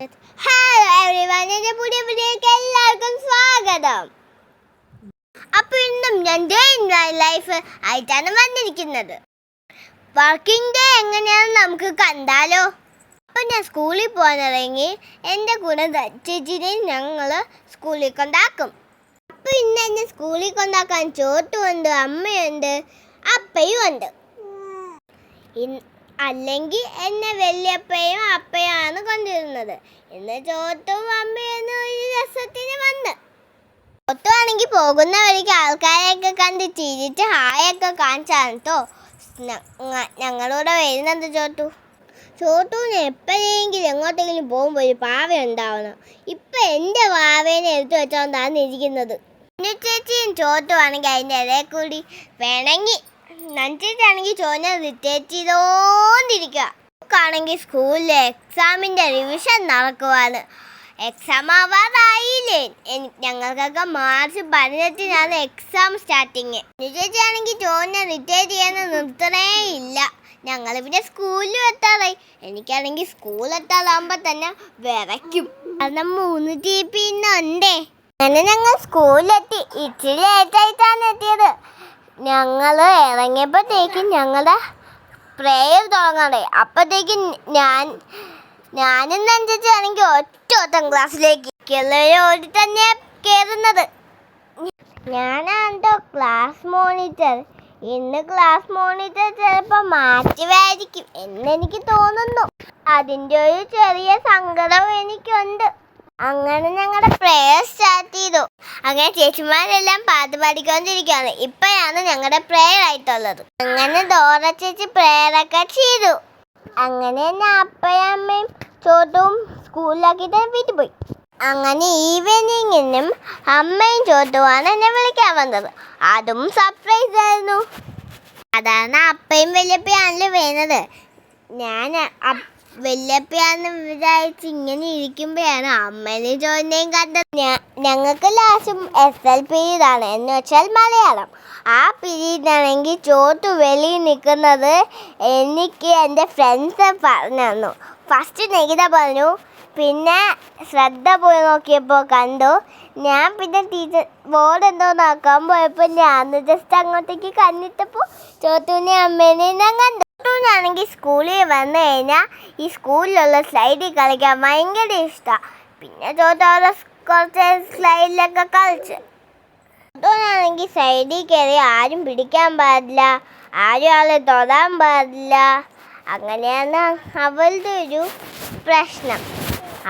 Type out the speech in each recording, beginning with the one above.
Hello everyone, എൻ്റെ പുതിയ വീഡിയോയിലേക്ക് എല്ലാവർക്കും സ്വാഗതം. അപ്പോൾ ഇന്നും ഞാൻ ഡേ ഇൻ മൈ ലൈഫ് ആയിട്ടാണ് വന്നിരിക്കുന്നത്. വർക്കിംഗ് ഡേ എങ്ങനെയാണെന്ന് നമുക്ക് കണ്ടാലോ. അപ്പം ഞാൻ സ്കൂളിൽ പോകാനിറങ്ങി എൻ്റെ കൂടെ ചേച്ചിനെയും ഞങ്ങൾ സ്കൂളിൽ കൊണ്ടാക്കും. അപ്പോൾ ഇന്ന് എന്നെ സ്കൂളിൽ കൊണ്ടാക്കാൻ ചോട്ടുമുണ്ട്, അമ്മയുണ്ട്, അപ്പയും ഉണ്ട്. അല്ലെങ്കിൽ എന്നെ വല്യപ്പയും അപ്പയാണ് കൊണ്ടിരുന്നത്. ഇന്ന് ചോട്ടും അമ്മയൊന്നും ഒരു രസത്തിന് വന്ന്. ചോട്ടു ആണെങ്കിൽ പോകുന്ന വഴിക്ക് ആൾക്കാരെയൊക്കെ കണ്ട് ചിരിച്ച് ഹായൊക്കെ കാണിച്ചാണ് കേട്ടോ ഞങ്ങളൂടെ വരുന്നത്. ചോട്ടുവിന് എപ്പോഴെങ്കിലും എങ്ങോട്ടെങ്കിലും പോകുമ്പോൾ ഒരു പാവ ഉണ്ടാവണം. ഇപ്പം എൻ്റെ പാവേനെ എടുത്തു വെച്ചോണ്ടാണ് ഇരിക്കുന്നത്. ചേച്ചിയും ചോട്ടുവാണെങ്കിൽ അതിൻ്റെ ഇടയിൽ കൂടി വേണമെങ്കിൽ നഞ്ചേച്ചാണെങ്കിൽ ചോദിച്ചാൽ റിട്ടേറ്റ് ചെയ്തോണ്ടിരിക്കുക. ആണെങ്കിൽ സ്കൂളിലെ എക്സാമിൻ്റെ റിവിഷൻ നടക്കുവാണ്. എക്സാം ആവാറായില്ലേ. ഞങ്ങൾക്കൊക്കെ മാർച്ച് 18-നാണ് എക്സാം സ്റ്റാർട്ടിങ്. ചേച്ചിയാണെങ്കിൽ ചോദിച്ചാൽ റിട്ടേറ്റ് ചെയ്യാൻ നിർത്തണേ ഇല്ല. ഞങ്ങൾ പിന്നെ സ്കൂളിൽ എത്താറായി. എനിക്കാണെങ്കിൽ സ്കൂൾ എത്താറാകുമ്പോൾ തന്നെ വിറയ്ക്കും. കാരണം 3 GB ഇന്നുണ്ടേ. അങ്ങനെ ഞങ്ങൾ സ്കൂളിലെത്തി. ഇച്ചിരി ലേറ്റായിട്ടാണ് എത്തിയത്. ഞങ്ങൾ ഇറങ്ങിയപ്പോഴത്തേക്കും ഞങ്ങളുടെ പ്രേയർ തുടങ്ങാറേ. അപ്പോഴത്തേക്കും ഞാനും നഞ്ചേച്ചാണെങ്കിൽ ഒറ്റ ക്ലാസ്സിലേക്ക് ഓടി തന്നെ കയറുന്നത്. ഞാനാണോ ക്ലാസ് മോണിറ്റർ. ഇന്ന് ക്ലാസ് മോണിറ്റർ ചിലപ്പോൾ മാറ്റുമായിരിക്കും എന്നെനിക്ക് തോന്നുന്നു. അതിൻ്റെ ഒരു ചെറിയ സങ്കടം എനിക്കുണ്ട്. അങ്ങനെ ഞങ്ങളുടെ പ്രേയർ സ്റ്റാർട്ട് ചെയ്തു. അങ്ങനെ ചേച്ചിമാരെല്ലാം പാട്ട് പാടിക്കൊണ്ടിരിക്കുകയാണ്. ഇപ്പോഴാണ് ഞങ്ങളുടെ പ്രേയർ ആയിട്ടുള്ളത്. അങ്ങനെ ഡോറ ചേച്ചി പ്രേയറൊക്കെ ചെയ്തു. അങ്ങനെ തന്നെ അപ്പയും അമ്മയും ചോട്ടും സ്കൂളിലാക്കിയിട്ട് വീട്ടിൽ പോയി. അങ്ങനെ ഈവനിങ്ങിനും അമ്മയും ചോട്ടുമാണ് എന്നെ വിളിക്കാൻ വന്നത്. അതും സർപ്രൈസ് ആയിരുന്നു. അതാണ് അപ്പയും വല്യപ്പയാണല്ലോ വേണ്ടത്. ഞാൻ വല്യപ്പയാന്ന് വിചാരിച്ച് ഇങ്ങനെ ഇരിക്കുമ്പോഴാണ് അമ്മേനെയും ചോദിനെയും കണ്ടത്. ഞങ്ങൾക്ക് ലാസ്റ്റും SL പീരീഡാണ്, എന്ന് വെച്ചാൽ മലയാളം. ആ പീരീഡിനാണെങ്കിൽ ചോട്ടു വെളിയിൽ നിൽക്കുന്നത് എനിക്ക് എൻ്റെ ഫ്രണ്ട്സ് പറഞ്ഞു തന്നു. ഫസ്റ്റ് നികിത പറഞ്ഞു, പിന്നെ ശ്രദ്ധ പോയി നോക്കിയപ്പോൾ കണ്ടു. ഞാൻ പിന്നെ ടീച്ചർ ബോർഡ് എന്തോ നോക്കാൻ പോയപ്പോൾ ഞാൻ ജസ്റ്റ് അങ്ങോട്ടേക്ക് കണ്ണിട്ടപ്പോൾ ചോട്ടുവിനെയും അമ്മേനെയും ഞാൻ കണ്ടു. ചോട്ടുവിനാണെങ്കിൽ സ്കൂളിൽ വന്നു കഴിഞ്ഞാൽ ഈ സ്കൂളിലുള്ള സ്ലൈഡിൽ കളിക്കാൻ ഭയങ്കര ഇഷ്ടമാണ്. പിന്നെ ചോട്ടോടെ കുറച്ച് സ്ലൈഡിലൊക്കെ കളിച്ച്. ചോട്ടുവിനാണെങ്കിൽ സൈഡിൽ കയറി ആരും പിടിക്കാൻ പാടില്ല, ആരും ആളെ തൊടാൻ പാടില്ല. അങ്ങനെയാണ് അവളുടെ ഒരു പ്രശ്നം.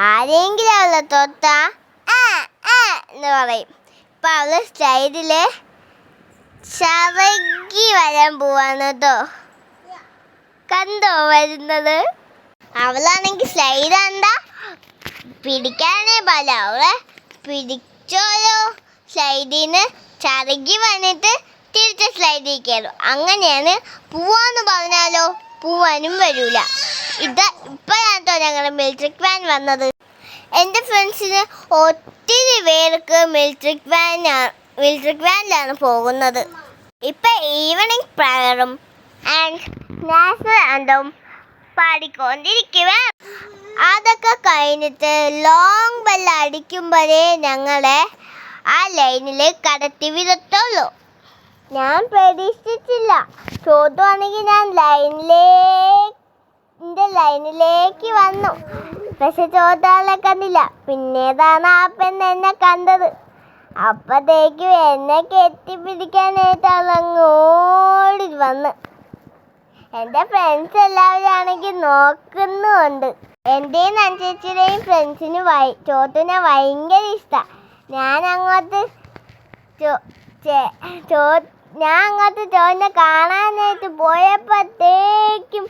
ആരെങ്കിലും അവളെ തൊട്ടാ എന്ന് പറയും. ഇപ്പം അവൾ സ്ലൈഡിൽ ചവകി വരാൻ പോവാണ് കേട്ടോ. കണ്ടോ വരുന്നത്? അവളാണെങ്കിൽ സ്ലൈഡ് കണ്ട പിടിക്കാനേ പാടില്ല. അവളെ പിടിച്ചോലോ സ്ലൈഡിന് ചറുകി വന്നിട്ട് തിരിച്ച് സ്ലൈഡിൽ കയറും. അങ്ങനെയാണ് പോവാന്ന് പറഞ്ഞാലോ പോവാനും വരൂല. ഇപ്പോഴാട്ടോ ഞങ്ങളുടെ മിലിറ്ററി വാൻ വന്നത്. എൻ്റെ ഫ്രണ്ട്സിന് ഒത്തിരി പേർക്ക് മിലിറ്ററി വാനിലാണ് പോകുന്നത്. ഇപ്പം ഈവനിങ് പ്രയറും ആൻഡ് നാഷണൽ ആന്തവും പാടിക്കൊണ്ടിരിക്കുക. അതൊക്കെ കഴിഞ്ഞിട്ട് ലോങ് ബെൽ അടിക്കുമ്പോഴേ ഞങ്ങളെ ആ ലൈനിലേക്ക് കടത്തി വിടത്തുള്ളൂ. ഞാൻ പ്രതീക്ഷിച്ചില്ല. ചോട്ടുവാണെങ്കിൽ ഞാൻ ലൈനിലേക്ക് വന്നു. പക്ഷെ ചോട്ടാളെ കണ്ടില്ല. പിന്നേതാണ് ആ പെണ്ണ് എന്നെ കണ്ടത്. അപ്പോഴത്തേക്കും എന്നെ കെട്ടിപ്പിടിക്കാനായിട്ട് അവളങ്ങോടി വന്ന്. എൻ്റെ ഫ്രണ്ട്സ് എല്ലാവരും ആണെങ്കിൽ നോക്കുന്നുമുണ്ട്. എൻ്റെയും നഞ്ചേച്ചിയുടെയും ഫ്രണ്ട്സിന് ചോട്ടിനെ ഭയങ്കര ഇഷ്ടമാണ്. ഞാൻ അങ്ങോട്ട് ചോട്ടിനെ കാണാനായിട്ട് പോയപ്പോഴത്തേക്കും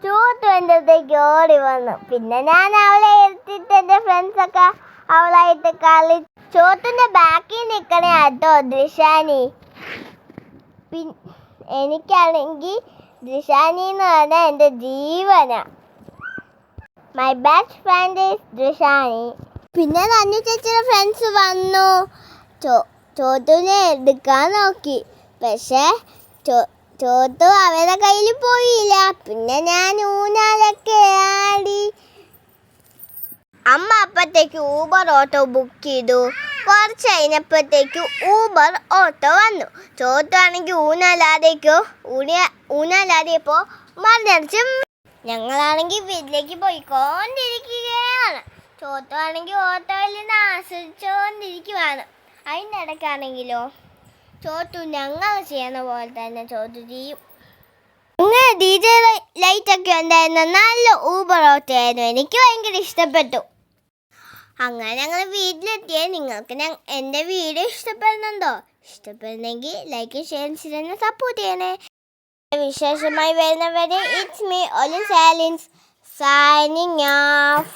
ചോട്ടു എൻ്റെ അടുത്തേക്ക് ഓടി വന്നു. പിന്നെ ഞാൻ അവളെ എടുത്തിട്ട് എൻ്റെ ഫ്രണ്ട്സൊക്കെ അവളായിട്ട് ചോട്ടിൻ്റെ ബാക്കിൽ നിൽക്കണേ കേട്ടോ ദൃശാനി. എനിക്കാണെങ്കിൽ ദൃശാനി എന്ന് പറഞ്ഞാൽ എൻ്റെ ജീവനാണ്. My best friend is Drishani. പിന്നെ നന്നു ചേച്ചിയുടെ ഫ്രണ്ട്സ് വന്നു. ചോട്ടുവിനെ എടുക്കാൻ നോക്കി. പക്ഷേ ചോട്ടു അവരുടെ കയ്യിൽ പോയില്ല. പിന്നെ ഞാൻ ഊഞ്ഞാലൊക്കെ ആടി അമ്മ അപ്പത്തേക്ക് ഊബർ ഓട്ടോ ബുക്ക് ചെയ്തു. കുറച്ച് കഴിഞ്ഞപ്പോഴത്തേക്ക് ഊബർ ഓട്ടോ വന്നു. ചോട്ടാണെങ്കിൽ ഊഞ്ഞാലാടിയപ്പോൾ മറിഞ്ഞടിച്ച് ഞങ്ങളാണെങ്കിൽ വീട്ടിലേക്ക് പോയിക്കൊണ്ടിരിക്കുകയാണ്. ചോട്ടാണെങ്കിൽ ഓട്ടോയിൽ നിന്ന് ആസ്വദിച്ചുകൊണ്ടിരിക്കുകയാണ്. അതിൻ്റെ ഇടയ്ക്കാണെങ്കിലോ ചോട്ടു ഞങ്ങൾ ചെയ്യുന്ന പോലെ തന്നെ ചോട്ടു ചെയ്യും. അങ്ങനെ DJ ലൈറ്റൊക്കെ ഉണ്ടായിരുന്ന നല്ല ഊബർ ഓട്ടോ ആയിരുന്നു. എനിക്ക് ഭയങ്കര ഇഷ്ടപ്പെട്ടു. അങ്ങനെ ഞങ്ങൾ വീട്ടിലെത്തിയേ. നിങ്ങൾക്ക് എൻ്റെ വീഡിയോ ഇഷ്ടപ്പെടുന്നുണ്ടോ? ഇഷ്ടപ്പെടുന്നെങ്കിൽ ലൈക്ക് ഷെയർ ചെയ്ത് സപ്പോർട്ട് ചെയ്യണേ. വിശേഷമായി വരുന്നവരെ it's me Olin Salins signing of.